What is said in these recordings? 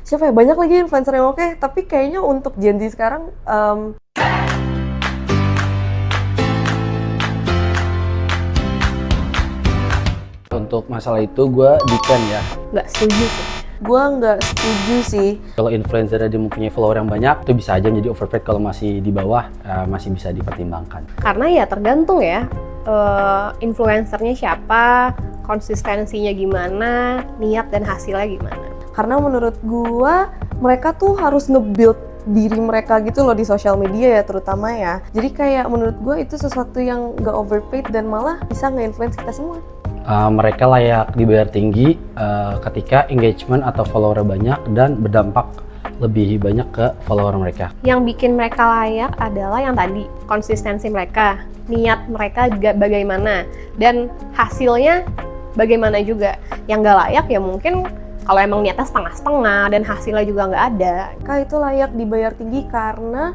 Siapa ya? Banyak lagi influencer yang oke, tapi kayaknya untuk Gen Z sekarang Untuk masalah itu gue defend ya. Nggak setuju sih. gue nggak setuju sih. Kalau influencer dia mempunyai follower yang banyak, itu bisa aja menjadi overpaid. Kalau masih di bawah, masih bisa dipertimbangkan. Karena ya tergantung ya, influencernya siapa, konsistensinya gimana, niat dan hasilnya gimana. Karena menurut gue mereka tuh harus nge-build diri mereka gitu loh di sosial media ya terutama ya. Jadi kayak menurut gue itu sesuatu yang nggak overpaid dan malah bisa nge-influence kita semua. Mereka layak dibayar tinggi ketika engagement atau follower banyak dan berdampak lebih banyak ke follower mereka. Yang bikin mereka layak adalah yang tadi, konsistensi mereka, niat mereka bagaimana, dan hasilnya bagaimana juga. Yang nggak layak ya mungkin kalau emang niatnya setengah-setengah dan hasilnya juga nggak ada. Mereka itu layak dibayar tinggi karena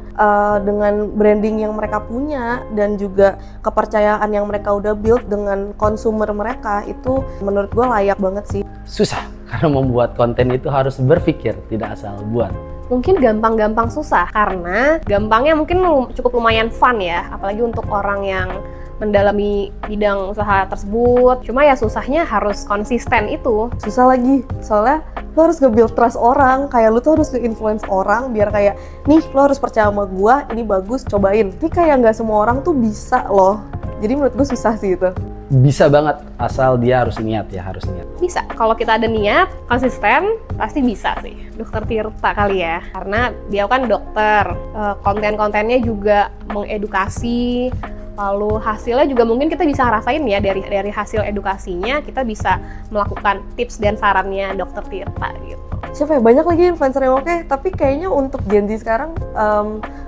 dengan branding yang mereka punya dan juga kepercayaan yang mereka udah build dengan konsumer mereka, itu menurut gue layak banget sih. Susah, karena membuat konten itu harus berpikir, tidak asal buat. Mungkin gampang-gampang susah, karena gampangnya mungkin cukup lumayan fun ya, apalagi untuk orang yang mendalami bidang usaha tersebut. Cuma ya susahnya harus konsisten itu. Susah lagi, soalnya lo harus nge-build trust orang, kayak lo tuh harus nge-influence orang biar kayak, nih lo harus percaya sama gua, ini bagus, cobain. Tapi kayak nggak semua orang tuh bisa loh, jadi menurut gue susah sih itu. Bisa banget, asal dia harus niat ya, harus niat. Bisa, kalau kita ada niat, konsisten, pasti bisa sih. Dokter Tirta kali ya, karena dia kan dokter, konten-kontennya juga mengedukasi, lalu hasilnya juga mungkin kita bisa rasain ya dari hasil edukasinya, kita bisa melakukan tips dan sarannya Dokter Tirta gitu. Siapa ya? Banyak lagi influencer yang oke, tapi kayaknya untuk Gen Z sekarang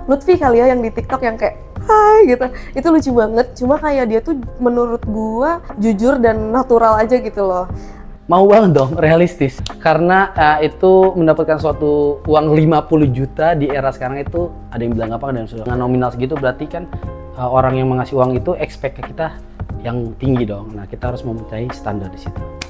Lutfi kali ya yang di TikTok yang kayak hai gitu, itu lucu banget. Cuma kayak dia tuh menurut gua jujur dan natural aja gitu loh. Mau banget dong, realistis. Karena itu mendapatkan suatu uang 50 juta di era sekarang itu, ada yang bilang apa, ada yang sudah nominal segitu, berarti kan orang yang mengasih uang itu expect ke kita yang tinggi dong. Nah, kita harus mempunyai standar di situ.